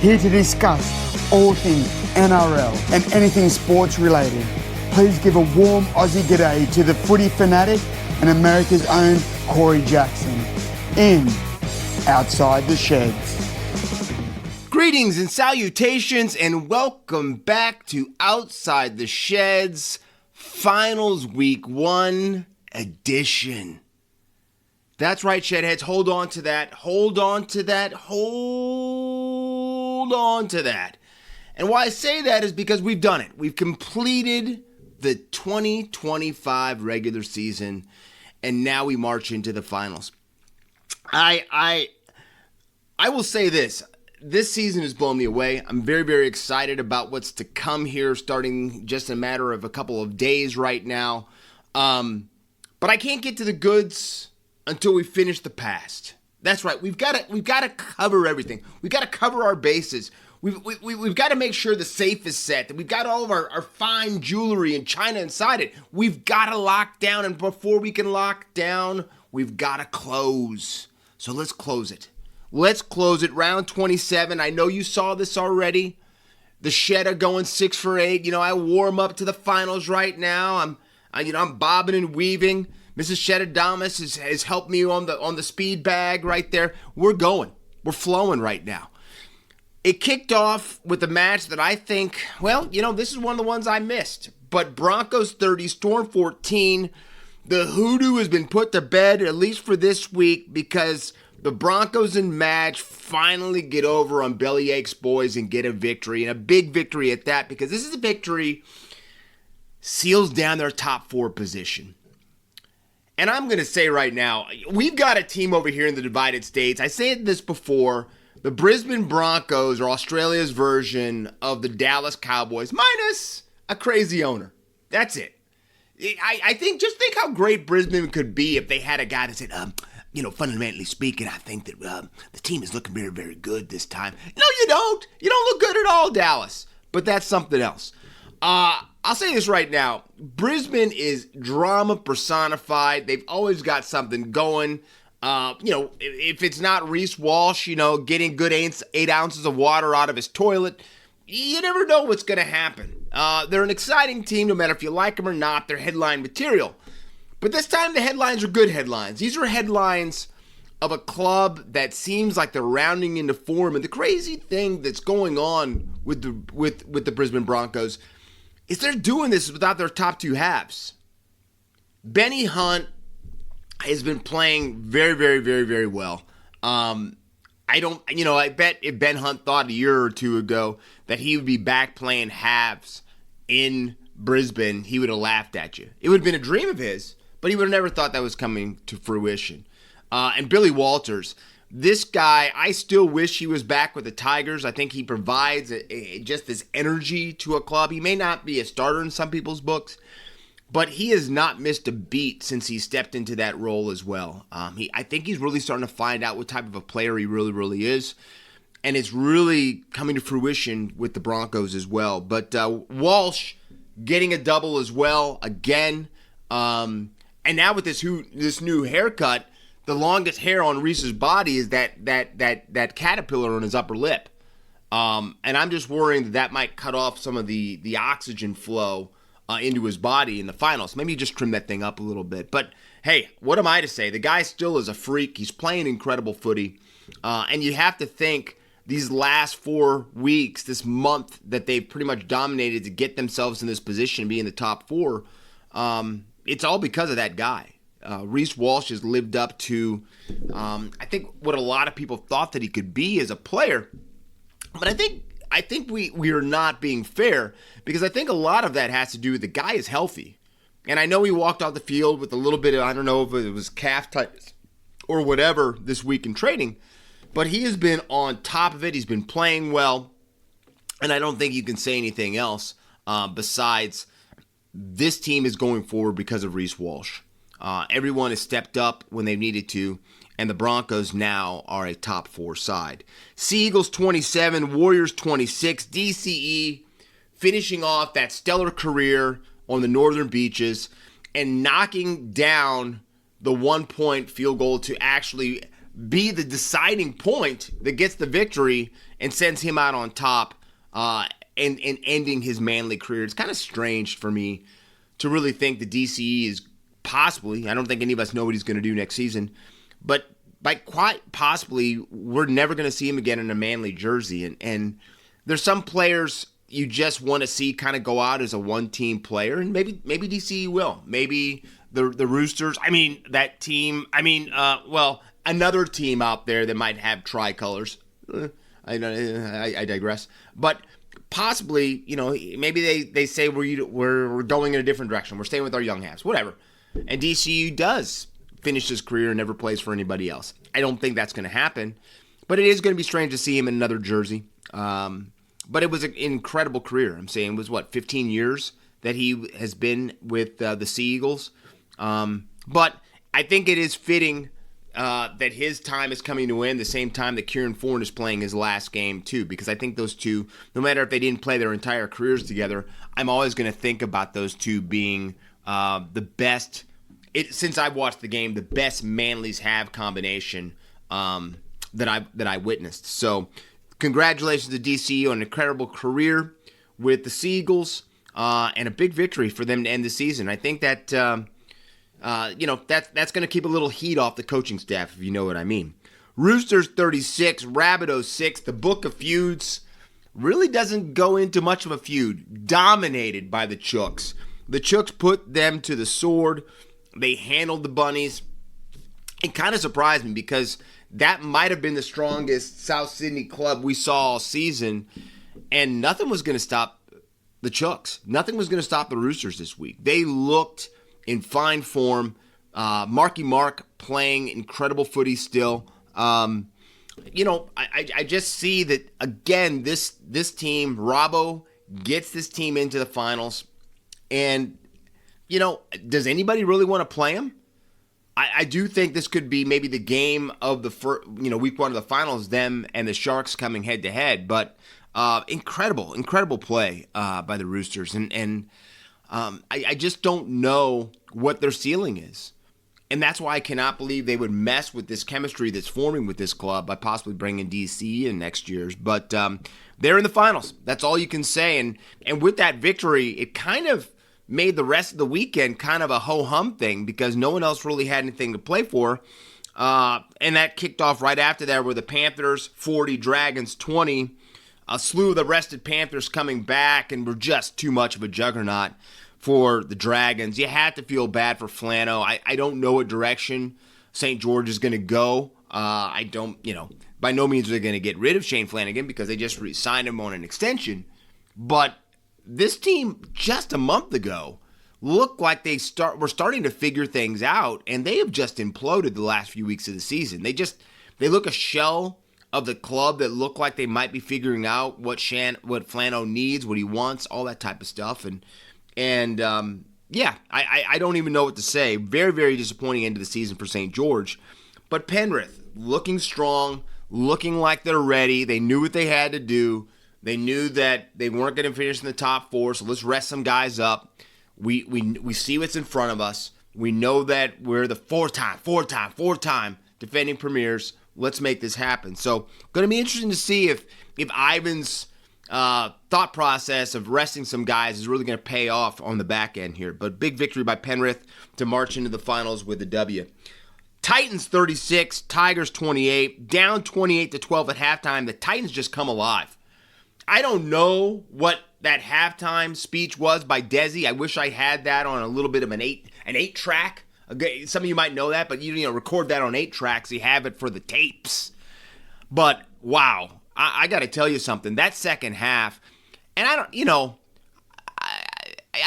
here to discuss all things NRL and anything sports related. Please give a warm Aussie g'day to the footy fanatic and America's own Corey Jackson in Outside the Sheds. Greetings and salutations and welcome back to Outside the Sheds Finals Week 1 edition. That's right, Shedheads. Hold on to that. Hold on to that. Hold on to that. And why I say that is because we've done it. We've completed the 2025 regular season, and now we march into the finals. I will say this. This season has blown me away. I'm very, very excited about what's to come here, starting just a matter of a couple of days right now. But I can't get to the goods until we finish the past. That's right. We've got to cover everything. We've got to cover our bases. We've got to make sure the safe is set, that we've got all of our fine jewelry and china inside it. We've got to lock down, and before we can lock down, we've got to close. So let's close it. Let's close it. Round 27. I know you saw this already. The Shedda going 6 for 8. You know, I warm up to the finals right now. I'm bobbing and weaving. Mrs. Shedadamus has helped me on the speed bag right there. We're going. We're flowing right now. It kicked off with a match that I think, well, you know, this is one of the ones I missed. But Broncos 30, Storm 14. The hoodoo has been put to bed, at least for this week, because the Broncos and Madge finally get over on Bellyache's boys and get a victory, and a big victory at that, because this is a victory seals down their top 4 position. And I'm going to say right now, we've got a team over here in the Divided States. I said this before. The Brisbane Broncos are Australia's version of the Dallas Cowboys, minus a crazy owner. That's it. I think, just think how great Brisbane could be if they had a guy that said, fundamentally speaking, I think that the team is looking very, very good this time. No, you don't. You don't look good at all, Dallas. But that's something else. I'll say this right now. Brisbane is drama personified. They've always got something going. If it's not Reece Walsh, getting good 8 ounces of water out of his toilet, you never know what's going to happen. They're an exciting team, no matter if you like them or not. They're headline material. But this time the headlines are good headlines. These are headlines of a club that seems like they're rounding into form. And the crazy thing that's going on with the Brisbane Broncos is they're doing this without their top 2 halves. Benny Hunt has been playing very, very, very, very well. I bet if Ben Hunt thought a year or 2 ago that he would be back playing halves in Brisbane, he would have laughed at you. It would have been a dream of his, but he would have never thought that was coming to fruition. And Billy Walters, this guy, I still wish he was back with the Tigers. I think he provides just this energy to a club. He may not be a starter in some people's books, but he has not missed a beat since he stepped into that role as well. I think he's really starting to find out what type of a player he really, really is. And it's really coming to fruition with the Broncos as well. But Walsh getting a double as well again. And now with this new haircut, the longest hair on Reece's body is that caterpillar on his upper lip. And I'm just worrying that might cut off some of the oxygen flow into his body in the finals. Maybe just trim that thing up a little bit. But hey, what am I to say? The guy still is a freak. He's playing incredible footy. And you have to think these last 4 weeks, this month that they've pretty much dominated to get themselves in this position and be in the top 4, it's all because of that guy. Reece Walsh has lived up to, I think, what a lot of people thought that he could be as a player. But I think we are not being fair, because I think a lot of that has to do with the guy is healthy. And I know he walked off the field with a little bit of, I don't know if it was calf tightness or whatever this week in training, but he has been on top of it. He's been playing well. And I don't think you can say anything else besides this team is going forward because of Reece Walsh. Everyone has stepped up when they've needed to, and the Broncos now are a top 4 side. Sea Eagles 27, Warriors 26, DCE finishing off that stellar career on the northern beaches and knocking down the 1-point field goal to actually be the deciding point that gets the victory and sends him out on top and ending his Manly career. It's kind of strange for me to really think the DCE is possibly, I don't think any of us know what he's going to do next season, but by quite possibly, we're never going to see him again in a Manly jersey. And there's some players you just want to see kind of go out as a one-team player, and maybe DCE will. Maybe the Roosters, that team, another team out there that might have tricolors. I digress. But possibly, maybe they say we're going in a different direction. We're staying with our young halves, whatever. And DCU does finish his career and never plays for anybody else. I don't think that's going to happen, but it is going to be strange to see him in another jersey. But it was an incredible career. I'm saying it was, 15 years that he has been with the Sea Eagles. But I think it is fitting that his time is coming to end the same time that Kieran Foran is playing his last game too, because I think those two, no matter if they didn't play their entire careers together, I'm always going to think about those two being the best, since I've watched the game, the best Manly's have combination that I witnessed. So congratulations to DC on an incredible career with the Sea Eagles and a big victory for them to end the season. I think that that's going to keep a little heat off the coaching staff, if you know what I mean. Roosters 36, Rabbitohs 6. The Book of Feuds really doesn't go into much of a feud. Dominated by the Chooks. The Chooks put them to the sword. They handled the Bunnies. It kind of surprised me because that might have been the strongest South Sydney club we saw all season, and nothing was going to stop the Chooks. Nothing was going to stop the Roosters this week. They looked in fine form. Marky Mark playing incredible footy still. I just see that, again, this team, Robbo, gets this team into the finals. And, does anybody really want to play him? I do think this could be maybe the game of the week one of the finals, them and the Sharks coming head to head. But incredible play by the Roosters. And I just don't know what their ceiling is. And that's why I cannot believe they would mess with this chemistry that's forming with this club by possibly bringing DC in next year's. But they're in the finals. That's all you can say. And with that victory, it kind of made the rest of the weekend kind of a ho-hum thing because no one else really had anything to play for. And that kicked off right after that where the Panthers 40, Dragons 20. A slew of the rested Panthers coming back and were just too much of a juggernaut for the Dragons. You had to feel bad for Flano. I don't know what direction St. George is going to go. By no means are they going to get rid of Shane Flanagan because they just signed him on an extension. But this team just a month ago looked like were starting to figure things out, and they have just imploded the last few weeks of the season. They look a shell of the club that look like they might be figuring out what Flano needs, what he wants, all that type of stuff. I don't even know what to say. Very, very disappointing end of the season for St. George. But Penrith, looking strong, looking like they're ready. They knew what they had to do. They knew that they weren't going to finish in the top four, so let's rest some guys up. We see what's in front of us. We know that we're the four-time defending premiers. Let's make this happen. So, going to be interesting to see if Ivan's thought process of resting some guys is really going to pay off on the back end here. But big victory by Penrith to march into the finals with a W. Titans 36, Tigers 28, down 28-12 at halftime. The Titans just come alive. I don't know what that halftime speech was by Desi. I wish I had that on a little bit of an 8-track. Some of you might know that, but you record that on 8 tracks. You have it for the tapes. But wow, I got to tell you something. That second half, and I'm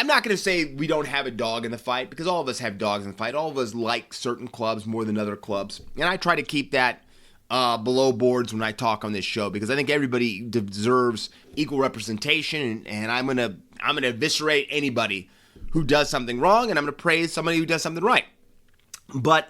not going to say we don't have a dog in the fight because all of us have dogs in the fight. All of us like certain clubs more than other clubs, and I try to keep that below boards when I talk on this show because I think everybody deserves equal representation, and I'm gonna eviscerate anybody who does something wrong, and I'm gonna praise somebody who does something right. But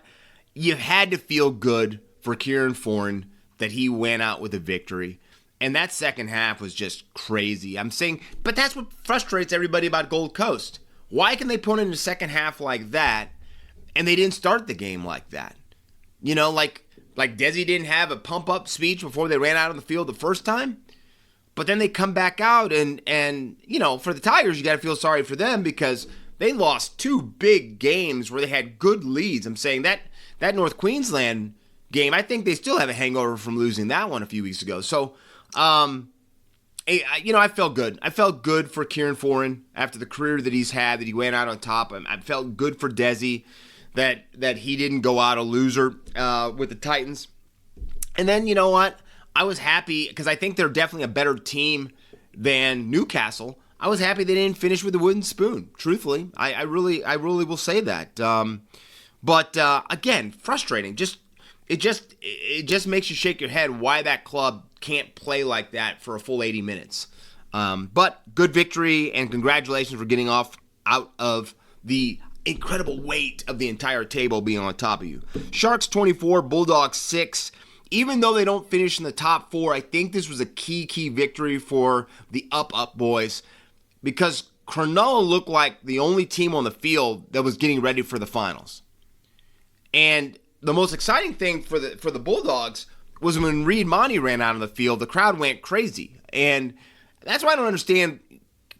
you had to feel good for Kieran Foran that he went out with a victory, and that second half was just crazy. I'm saying, but that's what frustrates everybody about Gold Coast. Why can they put in a second half like that, and they didn't start the game like that? Like Desi didn't have a pump-up speech before they ran out on the field the first time. But then they come back out and for the Tigers, you got to feel sorry for them because they lost 2 big games where they had good leads. I'm saying that North Queensland game, I think they still have a hangover from losing that one a few weeks ago. So, I felt good. I felt good for Kieran Foran after the career that he's had, that he went out on top. I felt good for Desi that he didn't go out a loser with the Titans. And then, you know what? I was happy because I think they're definitely a better team than Newcastle. I was happy they didn't finish with a wooden spoon. Truthfully, I really will say that. But again, frustrating. It just makes you shake your head why that club can't play like that for a full 80 minutes. But good victory and congratulations for getting out of the incredible weight of the entire table being on top of you. Sharks 24, Bulldogs 6. Even though they don't finish in the top 4, I think this was a key victory for the up boys because Cronulla looked like the only team on the field that was getting ready for the finals. And the most exciting thing for the Bulldogs was when Reed Monty ran out on the field, the crowd went crazy. And that's why I don't understand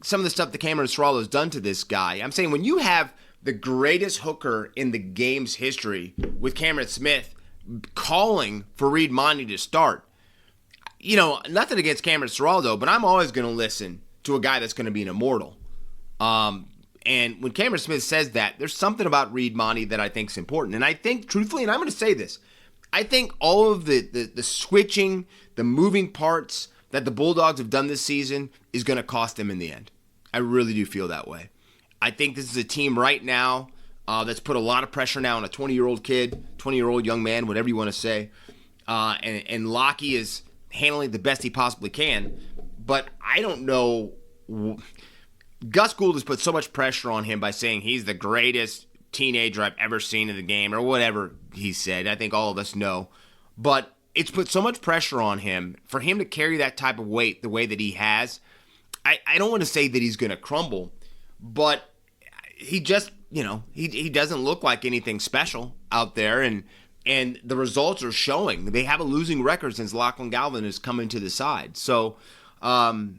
some of the stuff that Cameron Sorrell has done to this guy. I'm saying when you have the greatest hooker in the game's history with Cameron Smith calling for Reed Monty to start, nothing against Cameron Sorrell, but I'm always going to listen to a guy that's going to be an immortal. And when Cameron Smith says that, there's something about Reed Monty that I think is important. And I think, truthfully, and I'm going to say this, I think all of the switching, the moving parts that the Bulldogs have done this season is going to cost them in the end. I really do feel that way. I think this is a team right now that's put a lot of pressure now on a 20-year-old kid, 20-year-old young man, whatever you want to say. And Lockie is handling the best he possibly can. But I don't know. Gus Gould has put so much pressure on him by saying he's the greatest teenager I've ever seen in the game, or whatever he said. I think all of us know. But it's put so much pressure on him for him to carry that type of weight the way that he has. I don't want to say that he's going to crumble, but he just, he doesn't look like anything special out there, and the results are showing. They have a losing record since Lachlan Galvin has come into the side. So, again,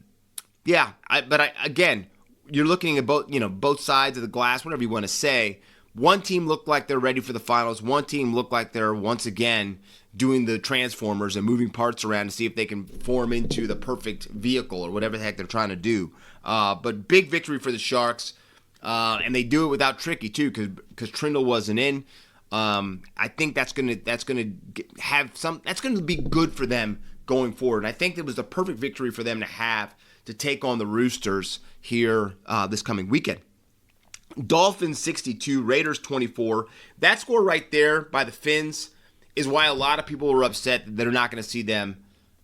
you're looking at both sides of the glass, whatever you want to say. One team looked like they're ready for the finals. One team looked like they're once again doing the transformers and moving parts around to see if they can form into the perfect vehicle or whatever the heck they're trying to do. But big victory for the Sharks, and they do it without Tricky too, because Trindle wasn't in. I think that's gonna be good for them going forward. And I think it was the perfect victory for them to have to take on the Roosters here this coming weekend. Dolphins 62, Raiders 24. That score right there by the Finns is why a lot of people were upset that they're not going to see them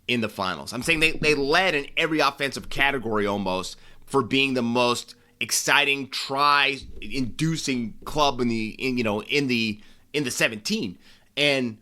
in the finals. I'm saying they led in every offensive category almost for being the most exciting, try-inducing club in the 17, and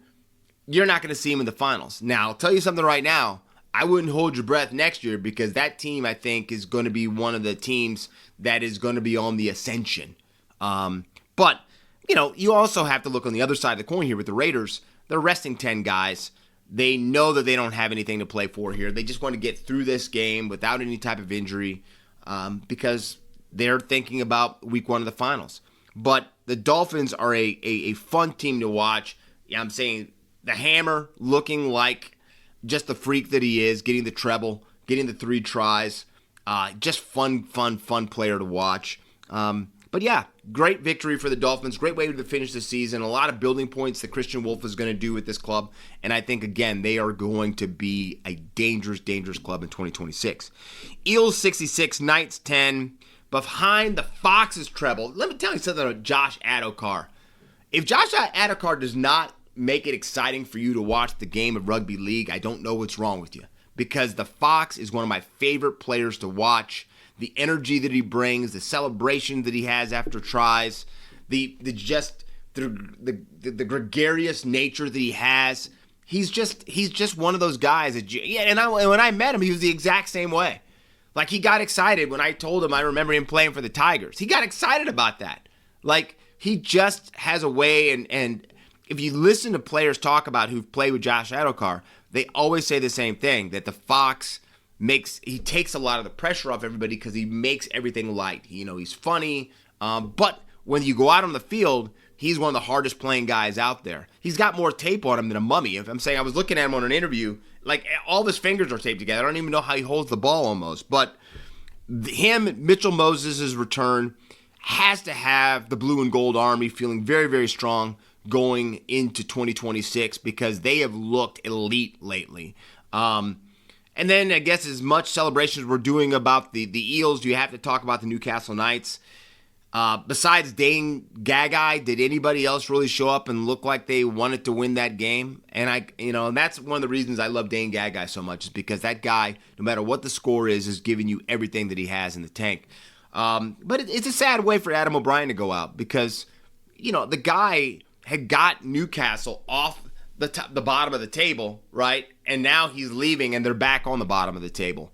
you're not going to see them in the finals. Now, I'll tell you something right now. I wouldn't hold your breath next year because that team, I think, is going to be one of the teams that is going to be on the ascension. But, you also have to look on the other side of the coin here with the Raiders. They're resting 10 guys. They know that they don't have anything to play for here. They just want to get through this game without any type of injury because they're thinking about week 1 of the finals. But the Dolphins are a fun team to watch. Yeah, I'm saying the Hammer looking like just the freak that he is, getting the treble, getting the 3 tries. Just fun player to watch. But yeah, great victory for the Dolphins. Great way to finish the season. A lot of building points that Christian Wolf is going to do with this club. And I think, again, they are going to be a dangerous club in 2026. Eels 66, Knights 10. Behind the Foxes treble. Let me tell you something about Josh Adokar. If Josh Adokar does not make it exciting for you to watch the game of rugby league, I don't know what's wrong with you. Because the Fox is one of my favorite players to watch. The energy that he brings, the celebration that he has after tries, the gregarious nature that he has. He's just one of those guys that when I met him, he was the exact same way. Like, he got excited when I told him I remember him playing for the Tigers. He got excited about that. Like, he just has a way, and if you listen to players talk about who've played with Josh Adokar, they always say the same thing, that the Fox he takes a lot of the pressure off everybody because he makes everything light. He's funny, but when you go out on the field, he's one of the hardest playing guys out there. He's got more tape on him than a mummy. If I'm saying, I was looking at him on an interview, like all of his fingers are taped together. I don't even know how he holds the ball almost. But Mitchell Moses' return has to have the blue and gold army feeling very, very strong going into 2026 because they have looked elite lately. And then I guess as much celebrations we're doing about the Eels, you have to talk about the Newcastle Knights. Besides Dane Gagai, did anybody else really show up and look like they wanted to win that game? And and that's one of the reasons I love Dane Gagai so much, is because that guy, no matter what the score is giving you everything that he has in the tank. But it's a sad way for Adam O'Brien to go out because, the guy had got Newcastle off the bottom of the table, right? And now he's leaving and they're back on the bottom of the table.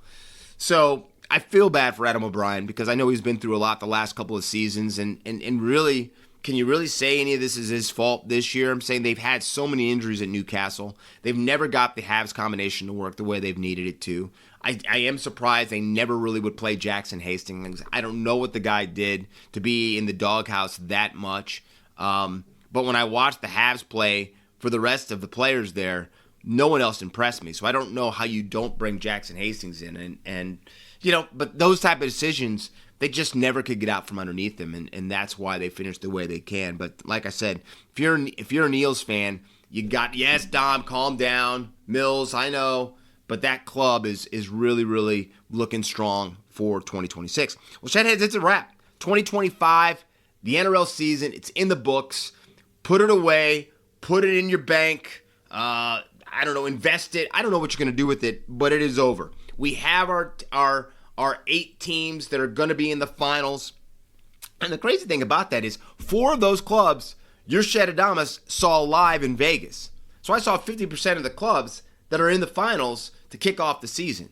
So I feel bad for Adam O'Brien because I know he's been through a lot the last couple of seasons, and really, can you really say any of this is his fault this year? I'm saying they've had so many injuries at Newcastle. They've never got the halves combination to work the way they've needed it to. I am surprised they never really would play Jackson Hastings. I don't know what the guy did to be in the doghouse that much. But when I watched the halves play for the rest of the players there, no one else impressed me. So I don't know how you don't bring Jackson Hastings in. And but those type of decisions, they just never could get out from underneath them, and that's why they finished the way they can. But like I said, if you're an Eels fan, yes, Dom, calm down. Mills, I know, but that club is really, really looking strong for 2026. Well, Shedheads, it's a wrap. 2025, the NRL season, it's in the books. Put it away. Put it in your bank. I don't know, invest it. I don't know what you're going to do with it, but it is over. We have our 8 teams that are going to be in the finals. And the crazy thing about that is 4 of those clubs, your Shedadamus saw live in Vegas. So I saw 50% of the clubs that are in the finals to kick off the season.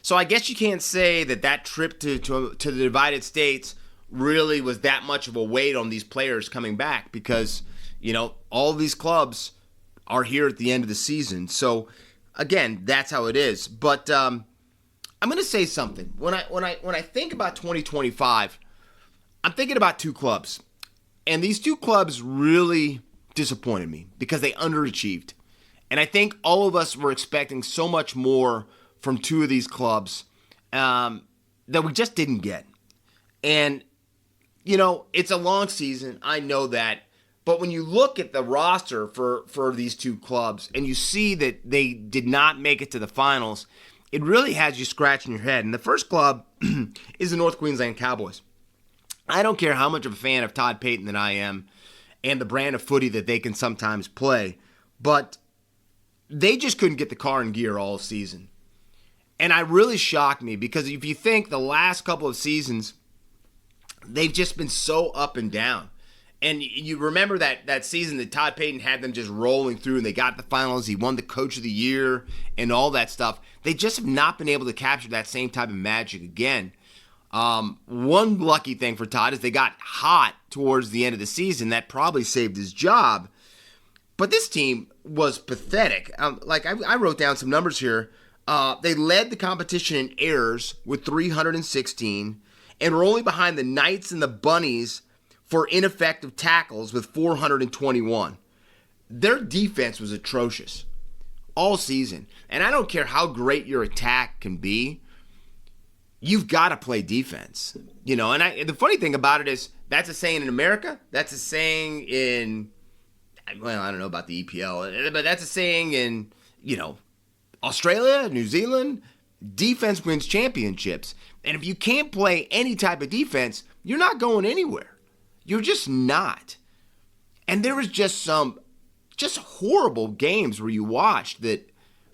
So I guess you can't say that trip to the Divided States really was that much of a weight on these players coming back because, all of these clubs are here at the end of the season. So again, that's how it is. But I'm going to say something. When I think about 2025, I'm thinking about 2 clubs. And these 2 clubs really disappointed me because they underachieved. And I think all of us were expecting so much more from 2 of these clubs that we just didn't get. And, it's a long season. I know that. But when you look at the roster for these 2 clubs and you see that they did not make it to the finals, it really has you scratching your head. And the first club is the North Queensland Cowboys. I don't care how much of a fan of Todd Payton that I am and the brand of footy that they can sometimes play, but they just couldn't get the car in gear all season. And it really shocked me because if you think the last couple of seasons, they've just been so up and down. And you remember that season that Todd Payton had them just rolling through and they got the finals. He won the Coach of the Year and all that stuff. They just have not been able to capture that same type of magic again. One lucky thing for Todd is they got hot towards the end of the season. That probably saved his job. But this team was pathetic. I wrote down some numbers here. They led the competition in errors with 316 and were only behind the Knights and the Bunnies for ineffective tackles with 421. Their defense was atrocious all season. And I don't care how great your attack can be, you've got to play defense. And the funny thing about it is that's a saying in America, that's a saying in, well, I don't know about the EPL, but that's a saying in, Australia, New Zealand. Defense wins championships. And if you can't play any type of defense, you're not going anywhere. You're just not. And there was just some horrible games where you watched that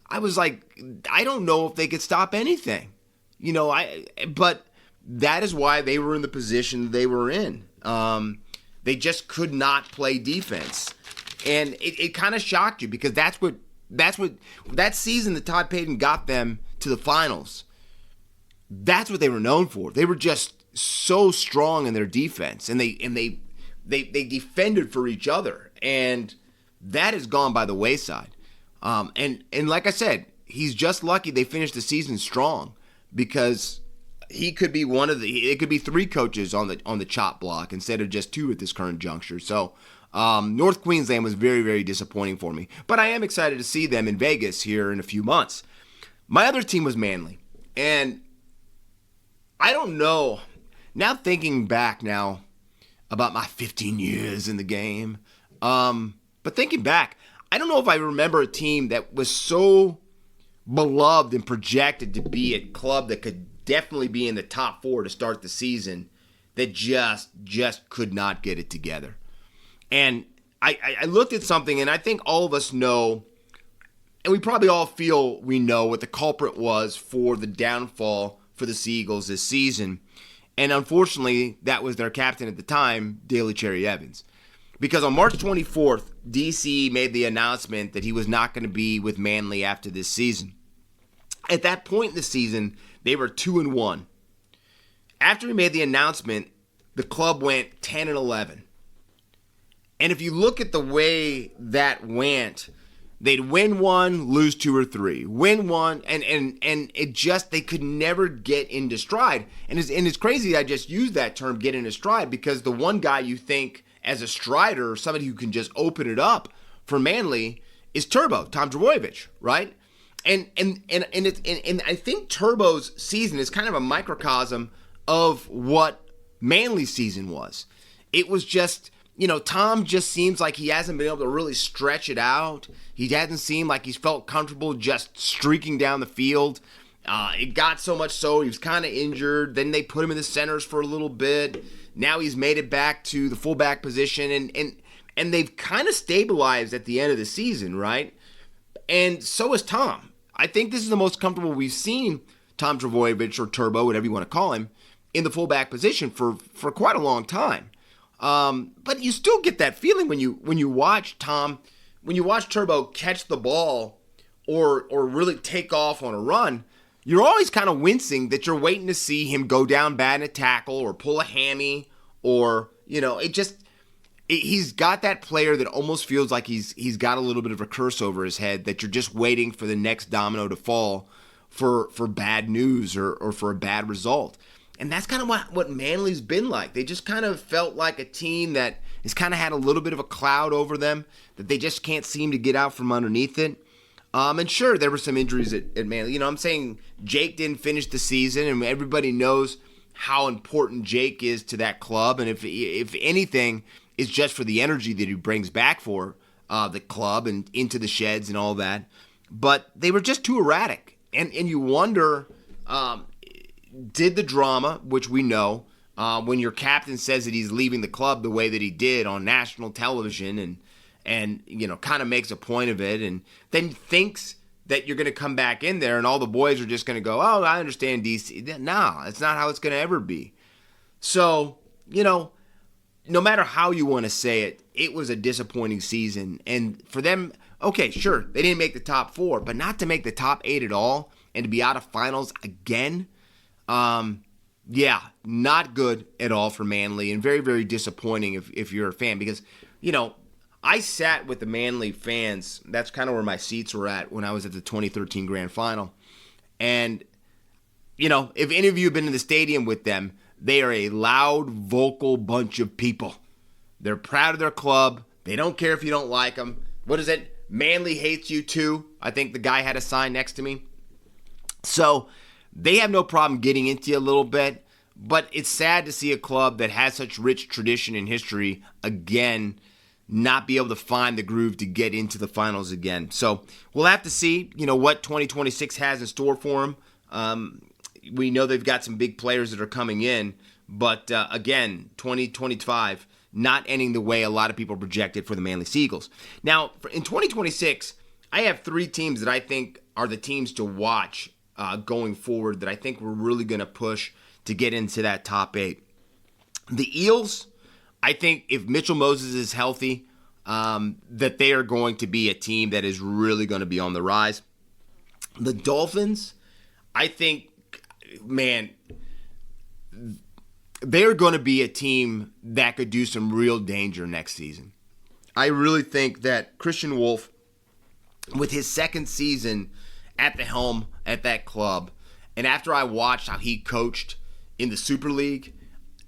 I was like, I don't know if they could stop anything. But that is why they were in the position they were in. They just could not play defense. And it kind of shocked you because that's what that season that Todd Payton got them to the finals. That's what they were known for. They were just so strong in their defense, and they defended for each other, and that has gone by the wayside. And like I said, he's just lucky they finished the season strong, because he could be it could be 3 coaches on the chop block instead of just 2 at this current juncture. So North Queensland was very, very disappointing for me. But I am excited to see them in Vegas here in a few months. My other team was Manly. And I don't know, now thinking back now about my 15 years in the game, but thinking back, I don't know if I remember a team that was so beloved and projected to be a club that could definitely be in the top 4 to start the season that just could not get it together. And I looked at something, and I think all of us know, and we probably all feel we know what the culprit was for the downfall for the Seagulls this season. And unfortunately, that was their captain at the time, Daly Cherry Evans. Because on March 24th, DC made the announcement that he was not going to be with Manly after this season. At that point in the season, they were 2-1. After he made the announcement, the club went 10-11. And if you look at the way that went, they'd win 1, lose 2 or 3. Win 1, and it just, they could never get into stride. And it's crazy I just used that term, get into stride, because the one guy you think as a strider, somebody who can just open it up for Manly, is Turbo, Tom Trbojevic, right? And I think Turbo's season is kind of a microcosm of what Manly's season was. It was just, Tom just seems like he hasn't been able to really stretch it out. He hasn't seemed like he's felt comfortable just streaking down the field. It got so much so he was kind of injured. Then they put him in the centers for a little bit. Now he's made it back to the fullback position, and they've kind of stabilized at the end of the season, right? And so is Tom. I think this is the most comfortable we've seen Tom Trbojevic, or Turbo, whatever you want to call him, in the fullback position for quite a long time. But you still get that feeling when you watch Turbo catch the ball or really take off on a run. You're always kind of wincing that you're waiting to see him go down bad in a tackle or pull a hammy, or he's got that player that almost feels like he's got a little bit of a curse over his head, that you're just waiting for the next domino to fall for bad news or for a bad result. And that's kind of what Manly's been like. They just kind of felt like a team that has kind of had a little bit of a cloud over them, that they just can't seem to get out from underneath it. And sure, there were some injuries at Manly. I'm saying Jake didn't finish the season, and everybody knows how important Jake is to that club. And if anything, it's just for the energy that he brings back for the club and into the sheds and all that. But they were just too erratic. And you wonder, did the drama, which we know, when your captain says that he's leaving the club the way that he did on national television and kind of makes a point of it, and then thinks that you're going to come back in there and all the boys are just going to go, oh, I understand DC. No, it's not how it's going to ever be. So, no matter how you want to say it, it was a disappointing season. And for them, okay, sure, they didn't make the top 4, but not to make the top 8 at all and to be out of finals again, not good at all for Manly, and very, very disappointing if you're a fan, because, I sat with the Manly fans. That's kind of where my seats were at when I was at the 2013 Grand Final. And, if any of you have been in the stadium with them, they are a loud, vocal bunch of people. They're proud of their club. They don't care if you don't like them. What is it? Manly hates you too. I think the guy had a sign next to me. So they have no problem getting into you a little bit. But it's sad to see a club that has such rich tradition and history again not be able to find the groove to get into the finals again. So we'll have to see, what 2026 has in store for them. We know they've got some big players that are coming in, but again, 2025 not ending the way a lot of people projected for the Manly Seagulls. Now, in 2026, I have 3 teams that I think are the teams to watch going forward, that I think we're really going to push to get into that top 8. The Eels, I think if Mitchell Moses is healthy, that they are going to be a team that is really going to be on the rise. The Dolphins, I think, man, they're going to be a team that could do some real danger next season. I really think that Christian Wolf, with his second season at the helm at that club, and after I watched how he coached in the Super League,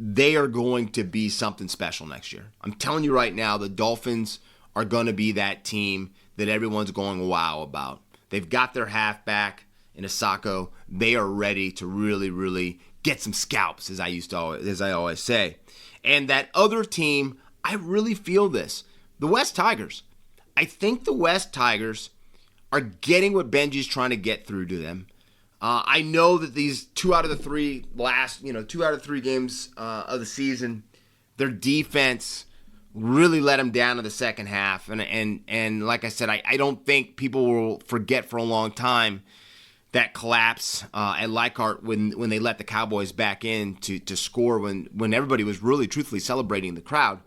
they are going to be something special next year. I'm telling you right now, the Dolphins are going to be that team that everyone's going wow about. They've got their halfback in Asako. They are ready to really, really get some scalps, as I always say. And that other team, I really feel this. The West Tigers. I think the West Tigers are getting what Benji's trying to get through to them. I know that these 2 out of the 3 games of the season, their defense really let them down in the second half. And like I said, I don't think people will forget for a long time that collapse at Leichhardt when they let the Cowboys back in to score when everybody was really truthfully celebrating the crowd.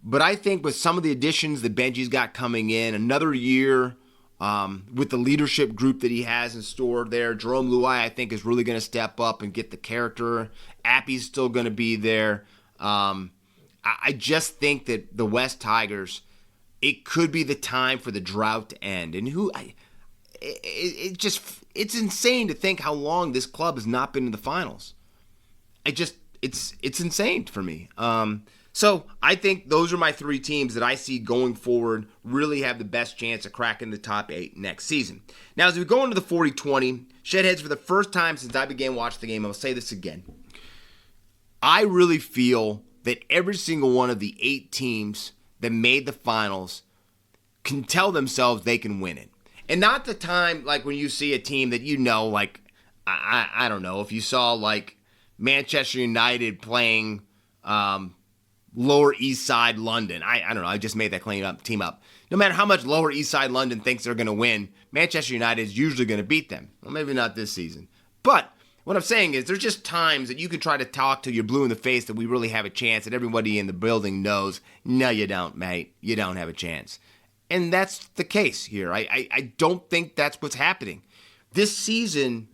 But I think with some of the additions that Benji's got coming in, another year with the leadership group that he has in store there, Jerome Luai, I think, is really going to step up and get the character. Appy's still going to be there. I just think that the West Tigers, it could be the time for the drought to end. And it's insane to think how long this club has not been in the finals. It's insane for me. So I think those are my 3 teams that I see going forward really have the best chance of cracking the top 8 next season. Now, as we go into the 40-20, Shedheads, for the first time since I began watching the game, I'll say this again. I really feel that every single one of the 8 teams that made the finals can tell themselves they can win it. And not the time like when you see a team that like, I don't know, if you saw like Manchester United playing Lower East Side London. I don't know. I just made that team up. No matter how much Lower East Side London thinks they're going to win, Manchester United is usually going to beat them. Well, maybe not this season. But what I'm saying is there's just times that you can try to talk till you're blue in the face that we really have a chance, that everybody in the building knows, no, you don't, mate. You don't have a chance. And that's the case here. I don't think that's what's happening. This season,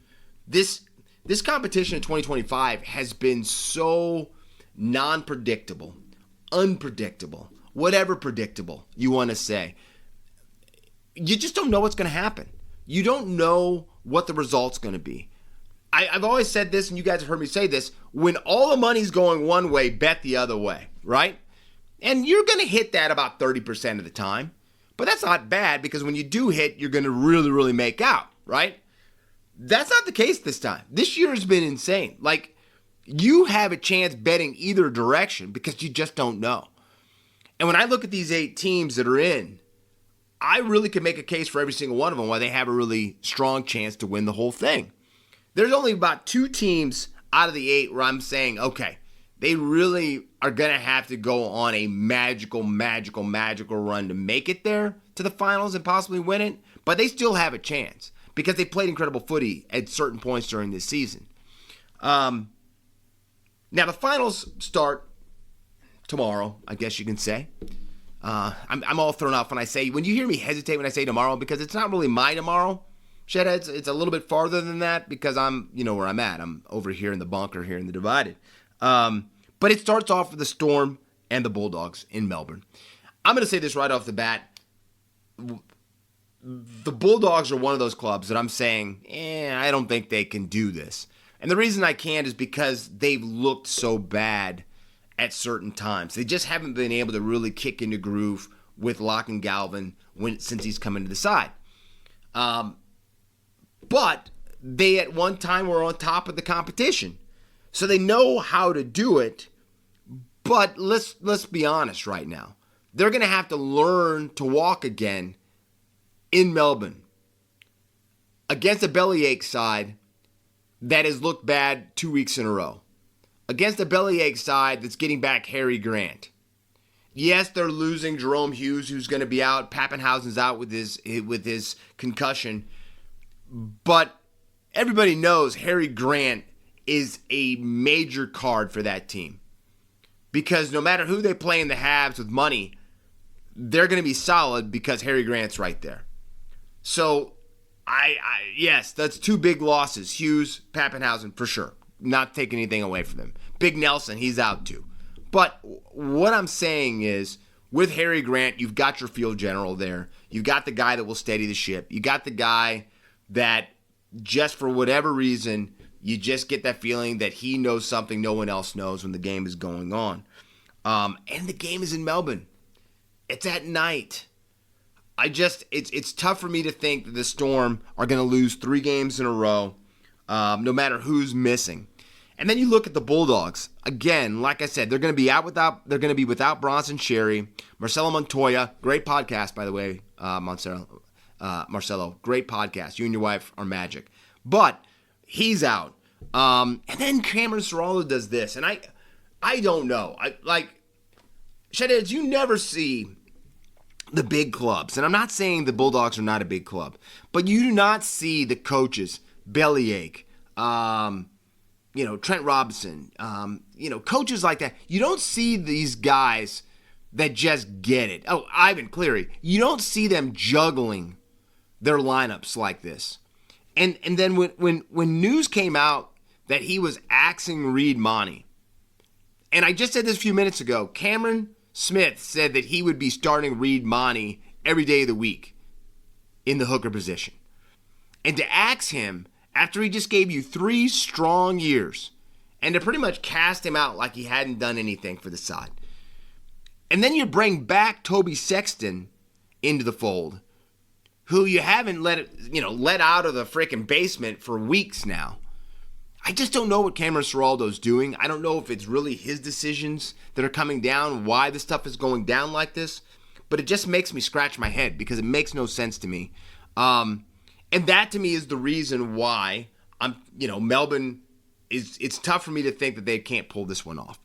this competition in 2025 has been so non-predictable, unpredictable, whatever predictable you want to say. You just don't know what's going to happen. You don't know what the result's going to be. I've always said this, and you guys have heard me say this, when all the money's going one way, bet the other way, right? And you're going to hit that about 30% of the time. But that's not bad, because when you do hit, you're going to really, really make out, right? That's not the case this time. This year has been insane. Like, you have a chance betting either direction because you just don't know. And when I look at these 8 teams that are in, I really can make a case for every single one of them why they have a really strong chance to win the whole thing. There's only about 2 teams out of the 8 where I'm saying, okay, they really are going to have to go on a magical run to make it there to the finals and possibly win it. But they still have a chance because they played incredible footy at certain points during this season. Now, the finals start tomorrow, I guess you can say. I'm all thrown off when you hear me hesitate when I say tomorrow, because it's not really my tomorrow. Shedheads, it's a little bit farther than that because I'm, where I'm at. I'm over here in the bunker here in the Divided. But it starts off with the Storm and the Bulldogs in Melbourne. I'm going to say this right off the bat. The Bulldogs are one of those clubs that I'm saying, I don't think they can do this. And the reason I can't is because they've looked so bad at certain times. They just haven't been able to really kick into groove with Lachlan Galvin since he's come into the side. But they at one time were on top of the competition. So they know how to do it, but let's be honest right now. They're going to have to learn to walk again in Melbourne against a bellyache side that has looked bad 2 weeks in a row. Against a bellyache side that's getting back Harry Grant. Yes, they're losing Jerome Hughes, who's going to be out. Pappenhausen's out with his concussion. But everybody knows Harry Grant is a major card for that team. Because no matter who they play in the halves with money, they're going to be solid because Harry Grant's right there. So, yes, that's 2 big losses. Hughes, Pappenhausen, for sure. Not taking anything away from them. Big Nelson, he's out too. But what I'm saying is, with Harry Grant, you've got your field general there. You've got the guy that will steady the ship. You got the guy that just for whatever reason, you just get that feeling that he knows something no one else knows when the game is going on. And the game is in Melbourne. It's at night. It's tough for me to think that the Storm are going to lose 3 games in a row, no matter who's missing. And then you look at the Bulldogs. Again, like I said, they're going to be without Bronson Sherry, Marcelo Montoya. Great podcast, by the way, Marcelo. Great podcast. You and your wife are magic. But he's out. And then Cameron Serrallo does this, and I don't know. Shedadamus, you never see the big clubs, and I'm not saying the Bulldogs are not a big club, but you do not see the coaches bellyache. Trent Robinson, coaches like that. You don't see these guys that just get it. Oh, Ivan Cleary. You don't see them juggling their lineups like this. And then when news came out that he was axing Reed Monty, and I just said this a few minutes ago, Cameron Smith said that he would be starting Reed Monty every day of the week in the hooker position. And to axe him after he just gave you 3 strong years, and to pretty much cast him out like he hadn't done anything for the side. And then you bring back Toby Sexton into the fold, who you haven't let out of the freaking basement for weeks now. I just don't know what Cameron Serraldo's doing. I don't know if it's really his decisions that are coming down, why this stuff is going down like this, but it just makes me scratch my head because it makes no sense to me. And that to me is the reason why Melbourne it's tough for me to think that they can't pull this one off.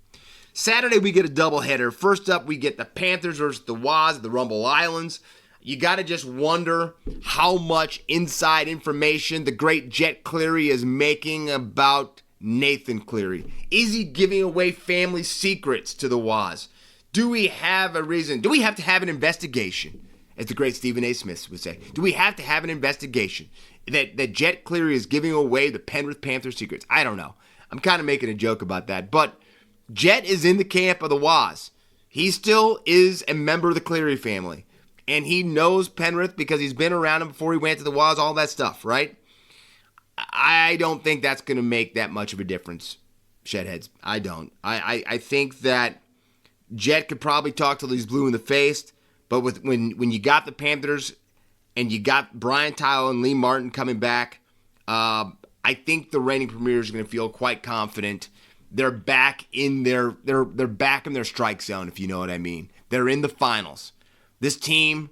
Saturday we get a doubleheader. First up we get the Panthers versus the Waz at the Rumble Islands. You got to just wonder how much inside information the great Jet Cleary is making about Nathan Cleary. Is he giving away family secrets to the Waz? Do we have a reason? Do we have to have an investigation? As the great Stephen A. Smith would say, do we have to have an investigation that Jet Cleary is giving away the Penrith Panthers secrets? I don't know. I'm kind of making a joke about that. But Jet is in the camp of the Waz. He still is a member of the Cleary family. And he knows Penrith because he's been around him before he went to the Waz, all that stuff, right? I don't think that's going to make that much of a difference, Shedheads. I don't. I think that Jet could probably talk till he's blue in the face. But when you got the Panthers and you got Brian Tile and Lee Martin coming back, I think the reigning premiers are going to feel quite confident. They're back in they're back in their strike zone, if you know what I mean. They're in the finals. This team,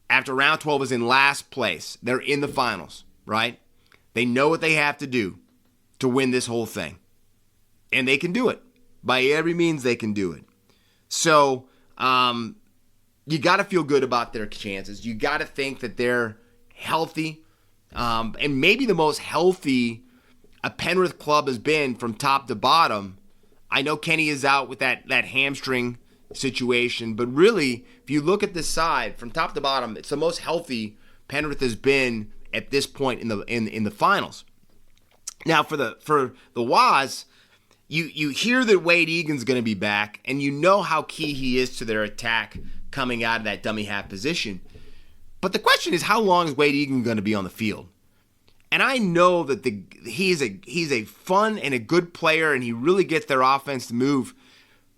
after round 12, is in last place. They're in the finals, right? They know what they have to do to win this whole thing. And they can do it. By every means, they can do it. So, you got to feel good about their chances. You got to think that they're healthy, and maybe the most healthy a Penrith club has been from top to bottom. I know Kenny is out with that hamstring situation, but really, if you look at this side from top to bottom, it's the most healthy Penrith has been at this point in the finals. Now, for the Waz, you hear that Wade Egan's going to be back, and you know how key he is to their attack coming out of that dummy half position. But the question is, how long is Wade Egan going to be on the field? And I know that he's a fun and a good player, and he really gets their offense to move.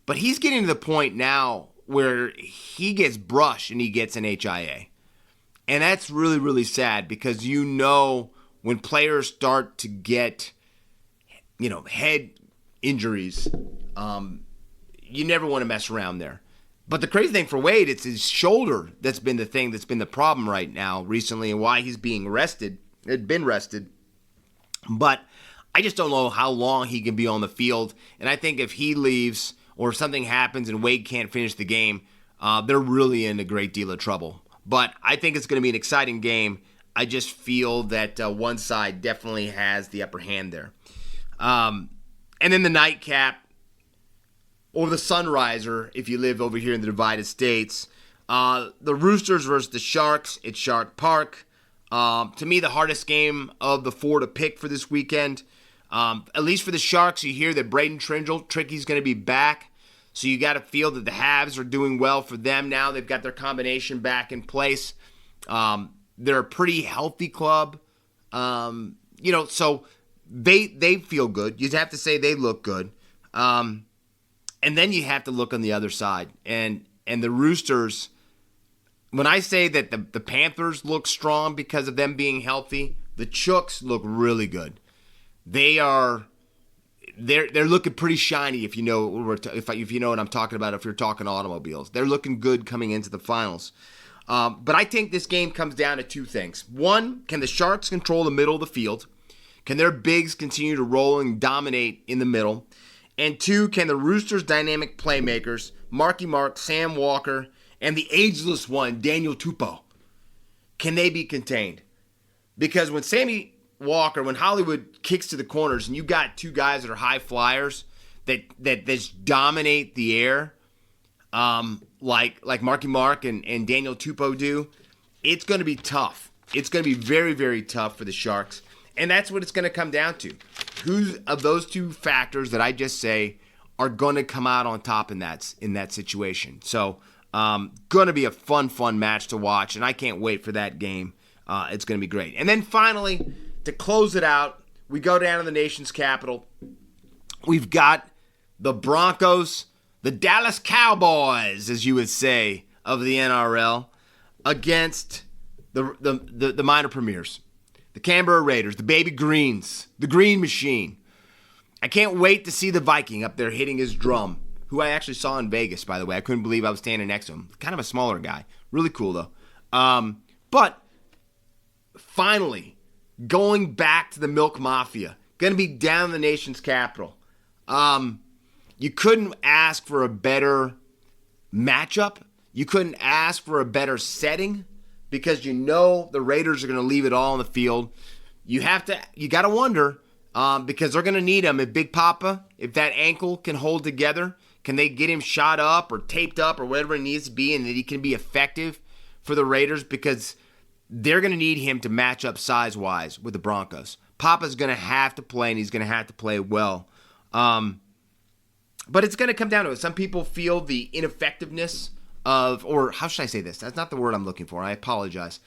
But he's getting to the point now where he gets brushed and he gets an HIA. And that's really, really sad because you know when players start to get, head injuries, you never want to mess around there. But the crazy thing for Wade, it's his shoulder that's been the thing that's been the problem right now recently and why he's being rested. Had been rested. But I just don't know how long he can be on the field. And I think if he leaves or if something happens and Wade can't finish the game, they're really in a great deal of trouble. But I think it's going to be an exciting game. I just feel that one side definitely has the upper hand there. And then the nightcap, or the sunriser, if you live over here in the divided states. The Roosters versus the Sharks at Shark Park. To me, the hardest game of the 4 to pick for this weekend. At least for the Sharks, you hear that Braden Tricky's going to be back. So you got to feel that the Habs are doing well for them now. They've got their combination back in place. They're a pretty healthy club. So they feel good. You'd have to say they look good. And then you have to look on the other side. And the Roosters, when I say that the Panthers look strong because of them being healthy, the Chooks look really good. They're looking pretty shiny if you know if you know what I'm talking about. If you're talking automobiles, they're looking good coming into the finals. But I think this game comes down to two things. One, can the Sharks control the middle of the field? Can their bigs continue to roll and dominate in the middle? And two, can the Roosters' dynamic playmakers, Marky Mark, Sam Walker, and the ageless one, Daniel Tupou, can they be contained? Because when Sammy Walker, when Hollywood kicks to the corners and you got two guys that are high flyers that just dominate the air, like Marky Mark and Daniel Tupou do, it's going to be tough. It's going to be very, very tough for the Sharks. And that's what it's going to come down to. Who's of those two factors that I just say are going to come out on top in that situation. So going to be a fun match to watch, and I can't wait for that game. It's going to be great. And then finally, to close it out, we go down to the nation's capital. We've got the Broncos, the Dallas Cowboys, as you would say, of the NRL, against the minor premiers, the Canberra Raiders, the Baby Greens, the Green Machine. I can't wait to see the Viking up there hitting his drum, who I actually saw in Vegas, by the way. I couldn't believe I was standing next to him. Kind of a smaller guy. Really cool, though. But finally, going back to the Milk Mafia. Going to be down in the nation's capital. You couldn't ask for a better matchup. You couldn't ask for a better setting because you know the Raiders are going to leave it all on the field. You got to wonder because they're going to need him. If Big Papa, if that ankle can hold together, can they get him shot up or taped up or whatever it needs to be and that he can be effective for the Raiders because they're going to need him to match up size-wise with the Broncos. Papa's going to have to play, and he's going to have to play well. But it's going to come down to it. Some people feel the ineffectiveness of, or how should I say this? That's not the word I'm looking for. I apologize.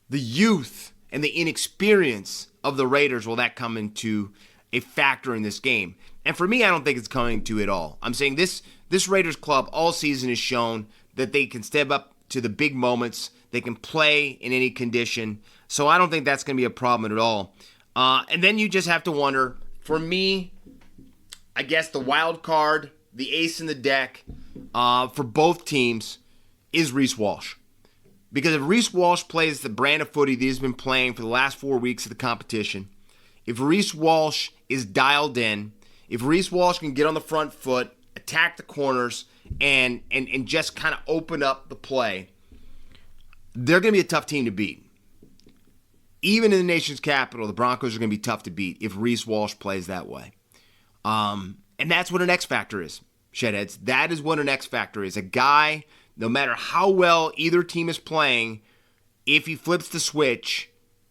The youth and the inexperience of the Raiders, will that come into a factor in this game? And for me, I don't think it's coming to it all. I'm saying this Raiders club all season has shown that they can step up to the big moments. They can play in any condition. So I don't think that's going to be a problem at all. And then you just have to wonder, for me, I guess the wild card, the ace in the deck for both teams is Reece Walsh. Because if Reece Walsh plays the brand of footy that he's been playing for the last 4 weeks of the competition, if Reece Walsh is dialed in, if Reece Walsh can get on the front foot, attack the corners, and just kind of open up the play, they're going to be a tough team to beat. Even in the nation's capital, the Broncos are going to be tough to beat if Reece Walsh plays that way. And that's what an X factor is, Shedheads. That is what an X factor is. A guy, no matter how well either team is playing, if he flips the switch,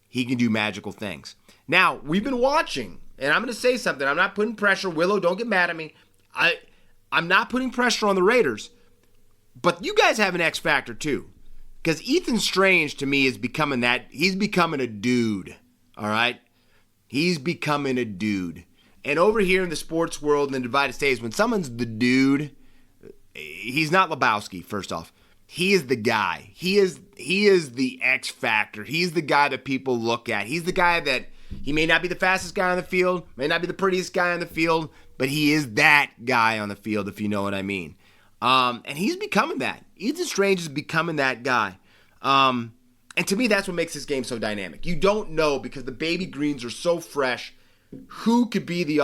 he can do magical things. Now, we've been watching, and I'm going to say something. I'm not putting pressure. Willow, don't get mad at me. I'm not putting pressure on the Raiders. But you guys have an X factor too. Because Ethan Strange, to me, is becoming that. He's becoming a dude. All right? He's becoming a dude. And over here in the sports world in the Divided States, when someone's the dude, he's not Lebowski, first off. He is the guy. He is the X factor. He's the guy that people look at. He's the guy that, he may not be the fastest guy on the field, may not be the prettiest guy on the field, but he is that guy on the field, if you know what I mean. And he's becoming that. Ethan Strange is becoming that guy. And to me, that's what makes this game so dynamic. You don't know, because the Baby Greens are so fresh, who could be the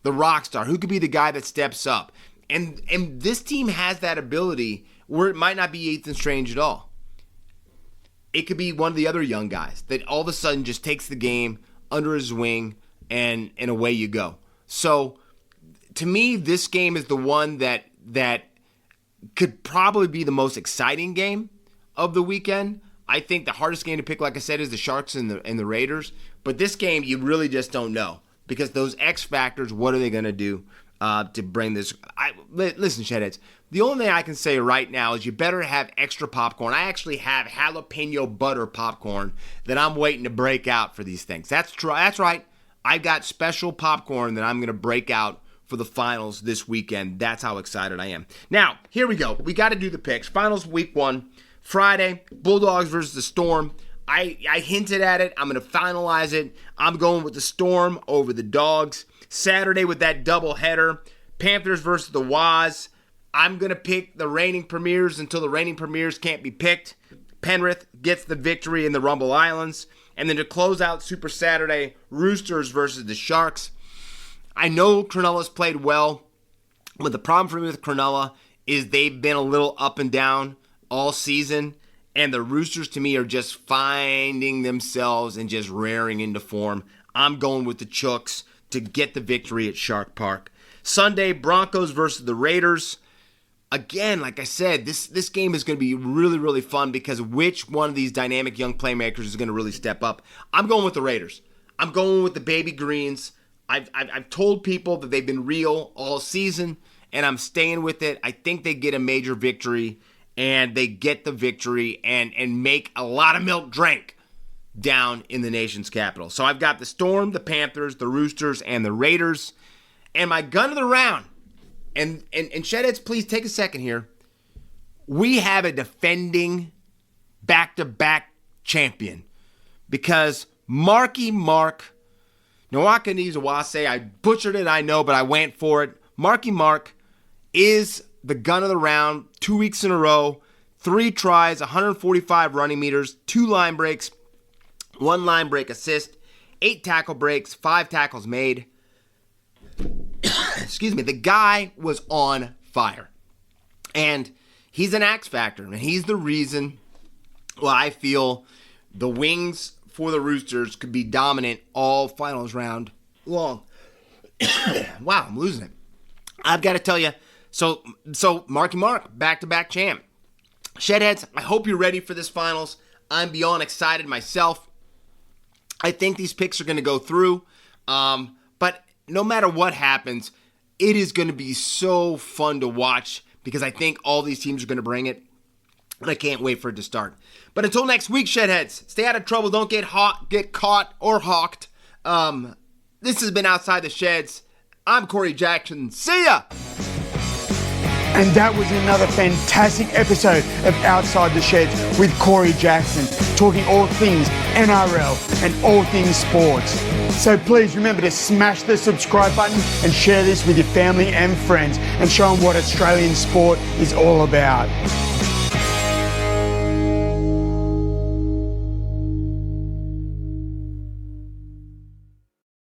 rock star, who could be the guy that steps up. And this team has that ability where it might not be Ethan Strange at all. It could be one of the other young guys that all of a sudden just takes the game under his wing and away you go. So to me, this game is the one that could probably be the most exciting game of the weekend. I think the hardest game to pick, like I said, is the Sharks and the Raiders. But this game, you really just don't know, because those X factors, what are they going to do? to bring this. Listen, Shedheads, the only thing I can say right now is you better have extra popcorn. I actually have jalapeno butter popcorn that I'm waiting to break out for these things. That's true. That's right. I've got special popcorn that I'm going to break out for the finals this weekend. That's how excited I am. Now, here we go. We got to do the picks. Finals week 1, Friday, Bulldogs versus the Storm. I hinted at it. I'm going to finalize it. I'm going with the Storm over the Dogs. Saturday with that doubleheader, Panthers versus the Waz. I'm going to pick the reigning premiers until the reigning premiers can't be picked. Penrith gets the victory in the Rumble Islands. And then to close out Super Saturday, Roosters versus the Sharks. I know Cronulla's played well, but the problem for me with Cronulla is they've been a little up and down all season. And the Roosters, to me, are just finding themselves and just rearing into form. I'm going with the Chooks to get the victory at Shark Park. Sunday, Broncos versus the Raiders. Again, like I said, this game is going to be really, really fun because which one of these dynamic young playmakers is going to really step up? I'm going with the Raiders. I'm going with the Baby Greens. I've told people that they've been real all season, and I'm staying with it. I think they get a major victory, and they get the victory and make a lot of milk drank down in the nation's capital. So I've got the Storm, the Panthers, the Roosters, and the Raiders. And my gun of the round, and Shedheads, please take a second here. We have a defending back-to-back champion because Marky Mark, Nawakaniza, I butchered it, I know, but I went for it. Marky Mark is the gun of the round 2 weeks in a row, 3 tries, 145 running meters, 2 line breaks, 1 line break assist, 8 tackle breaks, 5 tackles made. Excuse me, the guy was on fire. And he's an X factor, and he's the reason why I feel the Wings for the Roosters could be dominant all finals round long. Wow, I'm losing it. I've got to tell you, so Marky Mark, back-to-back champ. Shedheads, I hope you're ready for this finals. I'm beyond excited myself. I think these picks are going to go through. But no matter what happens, it is going to be so fun to watch because I think all these teams are going to bring it. And I can't wait for it to start. But until next week, Shedheads, stay out of trouble. Don't get caught or hawked. This has been Outside the Sheds. I'm Corey Jackson. See ya! And that was another fantastic episode of Outside the Sheds with Corey Jackson, talking all things NRL and all things sports. So please remember to smash the subscribe button and share this with your family and friends and show them what Australian sport is all about.